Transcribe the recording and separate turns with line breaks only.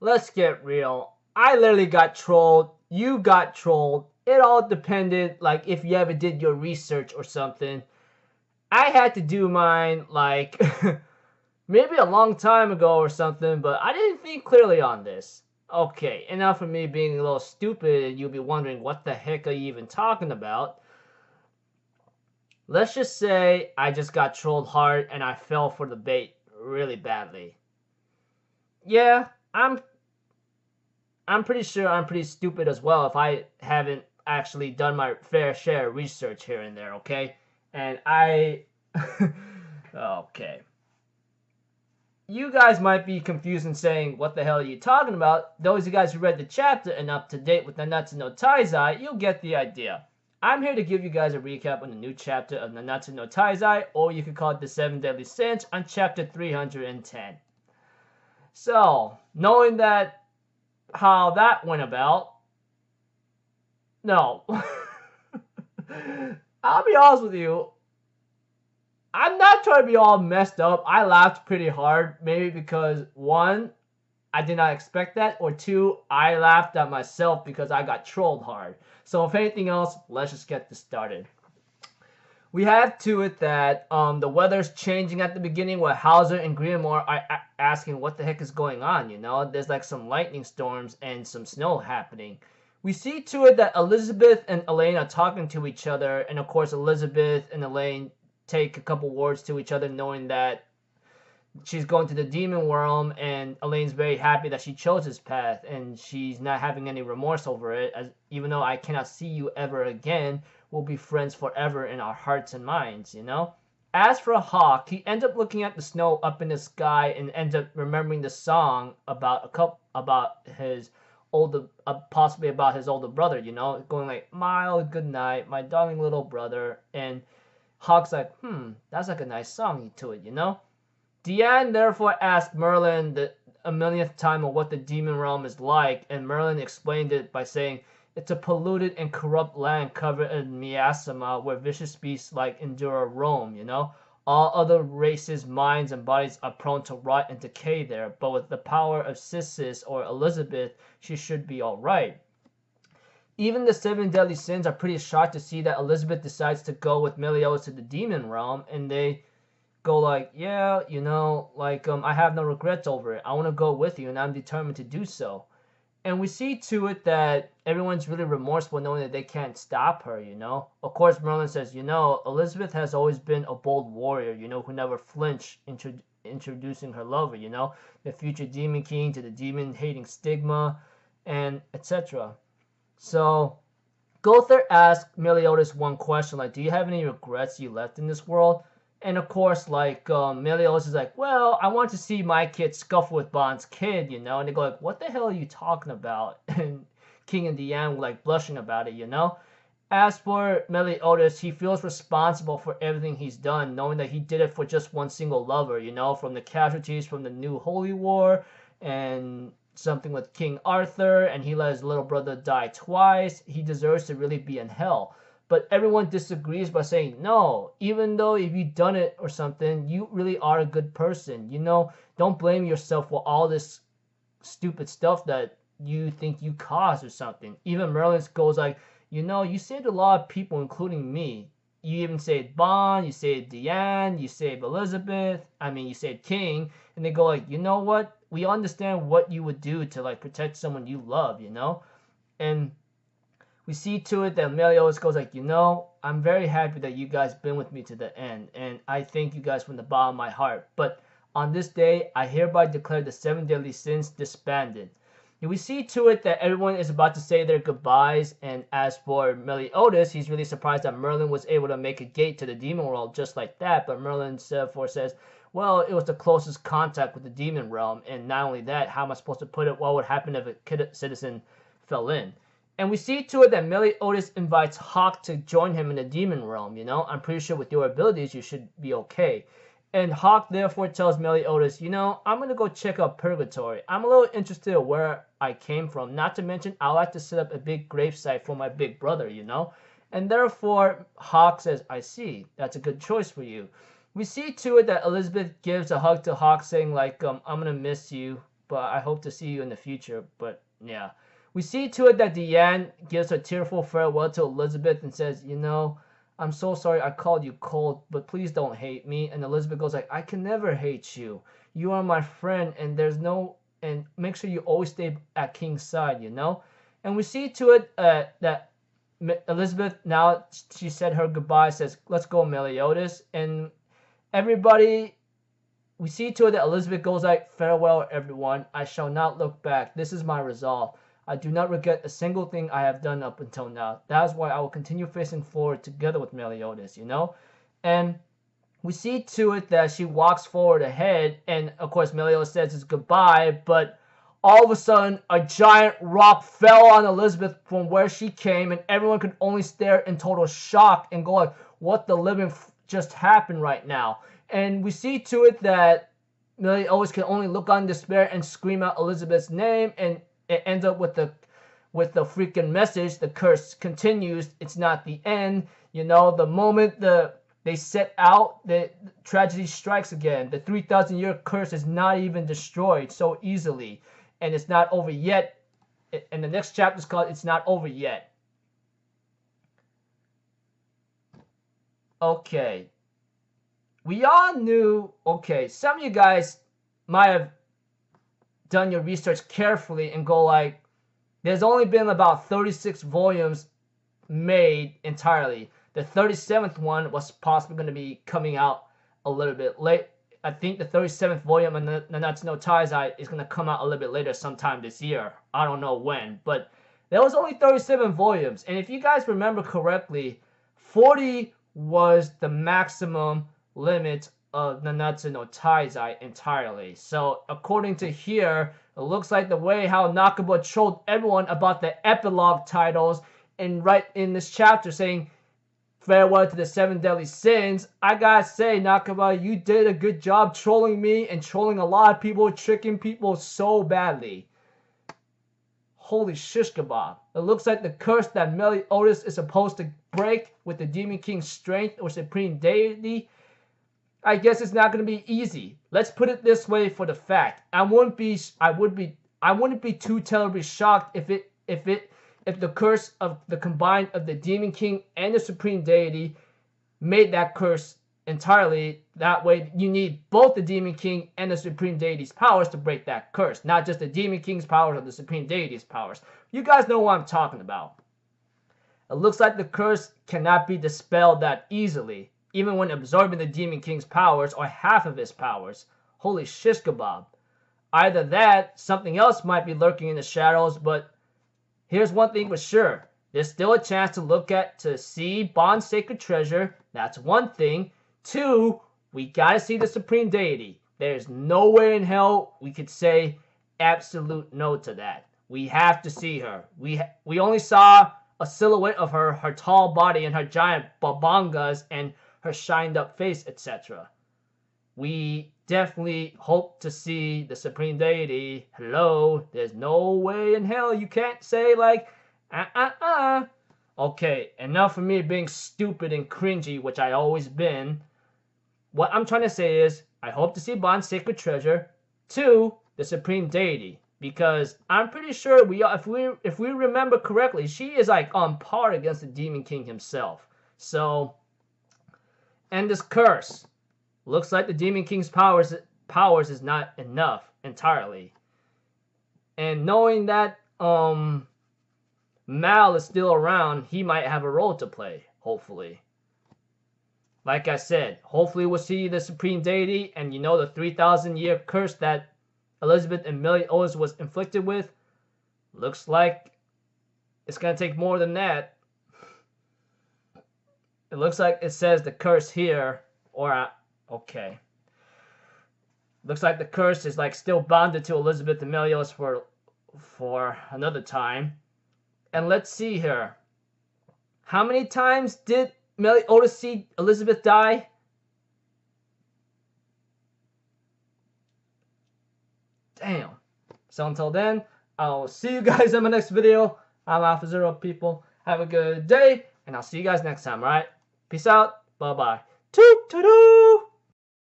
let's get real. I literally got trolled. You got trolled. It all depended, like, if you ever did your research or something. I had to do mine, like, maybe a long time ago or something, but I didn't think clearly on this. Okay, enough of me being a little stupid and you'll be wondering what the heck are you even talking about. Let's just say I just got trolled hard and I fell for the bait really badly. Yeah, I'm pretty sure I'm pretty stupid as well if I haven't actually done my fair share of research here and there, okay? And I okay. You guys might be confused and saying, what the hell are you talking about? Those of you guys who read the chapter and up to date with Nanatsu no Taizai, you'll get the idea. I'm here to give you guys a recap on the new chapter of Nanatsu no Taizai, or you could call it the 7 Deadly Sins, on chapter 310. So, knowing that how that went about, no. I'll be honest with you, I'm not trying to be all messed up. I laughed pretty hard, maybe because one, I did not expect that, or two, I laughed at myself because I got trolled hard. So if anything else, let's just get this started. We have to it that the weather's changing at the beginning where Hauser and Grimmore are asking what the heck is going on, you know? There's like some lightning storms and some snow happening. We see to it that Elizabeth and Elaine are talking to each other, and of course Elizabeth and Elaine take a couple words to each other knowing that she's going to the demon realm, and Elaine's very happy that she chose this path and she's not having any remorse over it, as even though I cannot see you ever again, we'll be friends forever in our hearts and minds, you know? As for Hawk, he ends up looking at the snow up in the sky and ends up remembering the song about his older possibly about his older brother, you know, going like, "My good night, my darling little brother," and Hawk's like, that's like a nice song to it, you know? Diane therefore asked Merlin a millionth time of what the demon realm is like, and Merlin explained it by saying, it's a polluted and corrupt land covered in miasma where vicious beasts like Endura roam, you know? All other races, minds, and bodies are prone to rot and decay there, but with the power of Cissis or Elizabeth, she should be alright. Even the 7 deadly sins are pretty shocked to see that Elizabeth decides to go with Meliodas to the demon realm, and they go like, yeah, you know, like, I have no regrets over it. I want to go with you, and I'm determined to do so. And we see to it that everyone's really remorseful knowing that they can't stop her, you know? Of course, Merlin says, you know, Elizabeth has always been a bold warrior, you know, who never flinched introducing her lover, you know? The future demon king to the demon-hating stigma, and etc. So, Gother asked Meliodas one question, like, do you have any regrets you left in this world? And of course, like, Meliodas is like, well, I want to see my kid scuffle with Bond's kid, you know? And they go like, what the hell are you talking about? And King and Diane were like blushing about it, you know? As for Meliodas, he feels responsible for everything he's done, knowing that he did it for just one single lover, you know, from the casualties from the New Holy War and something with King Arthur, and he let his little brother die twice. He deserves to really be in hell. But everyone disagrees by saying, no, even though if you've done it or something, you really are a good person. You know, don't blame yourself for all this stupid stuff that you think you caused or something. Even Merlin goes like, you know, you saved a lot of people, including me. You even saved Bond, you saved Diane, you saved Elizabeth, you saved King. And they go like, you know what? We understand what you would do to like protect someone you love, you know? And we see to it that Meliodas goes like, you know, I'm very happy that you guys been with me to the end, and I thank you guys from the bottom of my heart. But on this day, I hereby declare the 7 deadly sins disbanded. And we see to it that everyone is about to say their goodbyes, and as for Meliodas, he's really surprised that Merlin was able to make a gate to the demon world just like that, but Merlin therefore says, well, it was the closest contact with the demon realm, and not only that, how am I supposed to put it, what would happen if a citizen fell in? And we see to it that Meliodas invites Hawk to join him in the demon realm, you know? I'm pretty sure with your abilities you should be okay. And Hawk therefore tells Meliodas, you know, I'm going to go check out Purgatory. I'm a little interested in where I came from. Not to mention, I like to set up a big gravesite for my big brother, you know? And therefore, Hawk says, I see. That's a good choice for you. We see to it that Elizabeth gives a hug to Hawk saying like, I'm going to miss you. but I hope to see you in the future. But yeah, we see to it that Deanne gives a tearful farewell to Elizabeth and says, you know, I'm so sorry I called you cold, but please don't hate me. And Elizabeth goes like, I can never hate you. You are my friend, and and make sure you always stay at King's side, you know? And we see to it that Elizabeth, now she said her goodbye, says, let's go, Meliodas. And everybody, we see to it that Elizabeth goes like, farewell, everyone. I shall not look back. This is my resolve. I do not regret a single thing I have done up until now. That is why I will continue facing forward together with Meliodas, you know? And we see to it that she walks forward ahead, and of course Meliodas says his goodbye, but all of a sudden a giant rock fell on Elizabeth from where she came, and everyone could only stare in total shock and go like, what the living just happened right now? And we see to it that Meliodas can only look on despair and scream out Elizabeth's name, and it ends up with the freaking message. The curse continues. It's not the end. You know, the moment they set out, the tragedy strikes again. The 3,000-year curse is not even destroyed so easily, and it's not over yet. And the next chapter is called "It's Not Over Yet." Okay. We all knew. Okay, some of you guys might have done your research carefully and go like, there's only been about 36 volumes made entirely. The 37th one was possibly going to be coming out a little bit late. I think the 37th volume of Nanatsu no Taizai is going to come out a little bit later sometime this year. I don't know when, but there was only 37 volumes. And if you guys remember correctly, 40 was the maximum limit of Nanatsu no Taizai entirely. So according to here, it looks like the way how Nakaba trolled everyone about the epilogue titles and right in this chapter saying farewell to the 7 deadly sins. I gotta say, Nakaba, you did a good job trolling me and trolling a lot of people, tricking people so badly. Holy shish kebab. It looks like the curse that Meliodas is supposed to break with the Demon King's strength or supreme deity, I guess it's not going to be easy. Let's put it this way for the fact. I wouldn't be too terribly shocked if the curse of the combined of the Demon King and the Supreme Deity made that curse entirely. That way you need both the Demon King and the Supreme Deity's powers to break that curse. Not just the Demon King's powers or the Supreme Deity's powers. You guys know what I'm talking about. It looks like the curse cannot be dispelled that easily, even when absorbing the Demon King's powers or half of his powers. Holy shish kebab. Either that, something else might be lurking in the shadows, but here's one thing for sure. There's still a chance to see Bond's sacred treasure. That's one thing. 2, we gotta see the Supreme Deity. There's no way in hell we could say absolute no to that. We have to see her. We only saw a silhouette of her tall body and her giant babangas and her shined up face, etc. We definitely hope to see the Supreme Deity. Hello, there's no way in hell you can't say like, Okay, enough of me being stupid and cringy, which I always been. What I'm trying to say is, I hope to see Bond's sacred treasure. 2, the Supreme Deity. Because I'm pretty sure if we remember correctly, she is like on par against the Demon King himself. So, and this curse looks like the Demon King's powers is not enough entirely. And knowing that Mal is still around, he might have a role to play, hopefully. Like I said, hopefully we'll see the Supreme Deity, and you know the 3,000-year curse that Elizabeth and Meliodas was inflicted with. Looks like it's gonna take more than that. It looks like it says the curse here, or okay. Looks like the curse is like still bonded to Elizabeth and Meliodas for another time. And let's see here. How many times did Meliodas see Elizabeth die? Damn. So until then, I'll see you guys in my next video. I'm Alpha Zero, people. Have a good day, and I'll see you guys next time, alright? Peace out. Bye-bye. Toot-toot-toot!